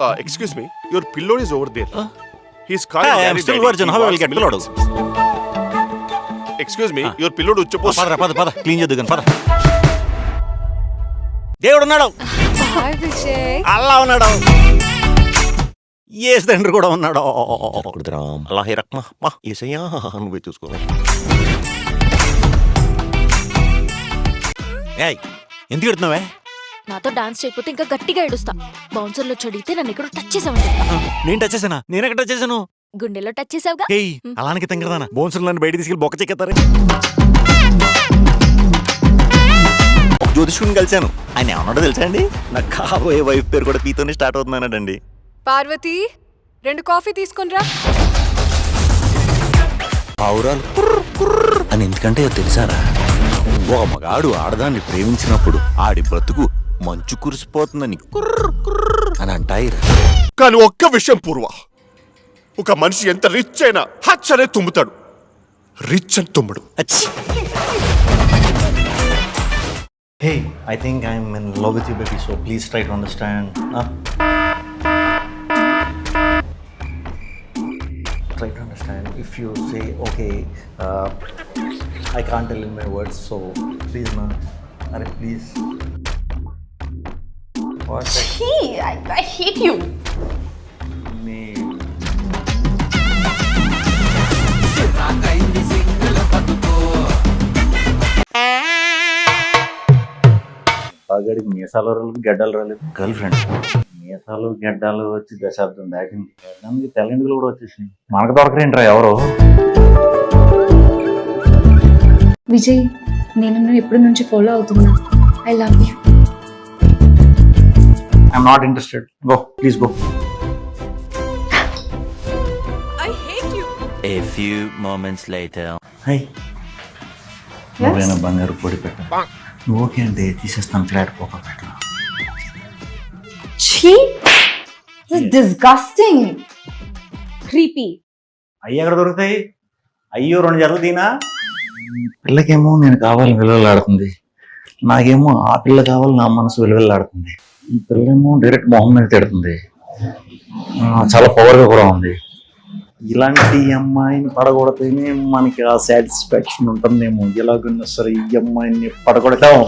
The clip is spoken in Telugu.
Excuse me, your pillow is over there. He's calling. Hey, I am Daddy, still Daddy. virgin. He How I will wants get milk. pillow? Excuse me, your pillow ఉచ్చపోసి. పద క్లీన్ చేద్దు కానీ పద. దేవుడు ఉన్నాడు, హాయ్ విజయ్. అల్లా ఉన్నాడు, యేసు తండ్రి కూడా ఉన్నాడు. అల్లాహి రహ్మా మా యేసయ్యా నువ్వే చూసుకో. ఏయ్ ఎందుకు ఎడుతున్నావే? నాతో డాన్స్ చేయకపోతే ఇంకా గట్టిగా ఏడుస్తా. బౌన్సర్లో చడిగితే నన్ను ఇక్కడ టచ్ చేసావండి. నేను టచ్ చేశానా? నేను ఎక్కడ టచ్ చేశాను? గుండెలో టచ్ చేసావుగా. ఏయ్ అలానికి తెంగరదానా బోన్సులు నన్ను బయట తీసుకెళ్ళి బొక్క చెక్కేస్తారు. జ్యోతిష్కుని కలిశాను, ఆయన ఏమన్నాడో తెలుసా అండి? నాకు కాబోయే వైఫ్ పేరు కూడా పీతోనే స్టార్ట్ అవుతున్నాడండి. పార్వతి 2 కాఫీ తీసుకొనిరా. పావురాలు అని ఎందుకంటే తెలుసారా? ఒక మగాడు ఆడదాన్ని ప్రేమించినప్పుడు ఆడి బ్రతుకు మంచు కురిసిపోతుందని అని అంటాయిరా. కానీ ఒక్క విషయం పూర్వ, ఒక మనిషి ఎంత రిచ్ అయినా హచ్ అనే తుమ్ముతాడు, రిచ్ అని తుమ్మడు. Hey, I think I'm in love with you, baby, so please try to understand. Try to understand. If you say, okay, I can't tell in my words, so please, ma. Are please. What? Gee, I hate you. Me. పగడికి మీసాలు రాలేదు, గడ్డలు రాలేదు. గర్ల్ ఫ్రెండ్ మీసాలు గడ్డలు వచ్చి దశాబ్దం దాటింది. దానికి తెల్లండుగులు కూడా వచ్చేసింది. మనకు దొరకరేంట్రా ఎవరు? విజయ్, నేను నిన్ను ఎప్పటి నుంచి ఫాలో అవుతున్నా. I love you. I'm not interested. Go please go. I hate you. A few moments later. High, నువ్వేనా బంగారు పొడి పెట్ట? నువ్వు ఓకే అంటే తీసేస్తాను ఫ్లాట్ పోక పెట్ట. Gee, this is disgusting. Creepy. అయ్యి ఎక్కడ దొరుకుతాయి? అయ్యో 2 జరలు దీనా. పిల్లకేమో నేను కావాలి విలువలాడుతుంది, నాకేమో ఆ పిల్ల కావాలి నా మనసు విలువలాడుతుంది. ఈ పిల్లేమో డైరెక్ట్ మొహం మీద తిడుతుంది, చాలా పవర్గా కూడా ఉంది. ఇలాంటి అమ్మాయిని పడగొడితేనే మనకి ఆ సాటిస్ఫాక్షన్ ఉంటుందేమో. ఎలాగన్నా సరే ఈ అమ్మాయిని పడగొడతాం.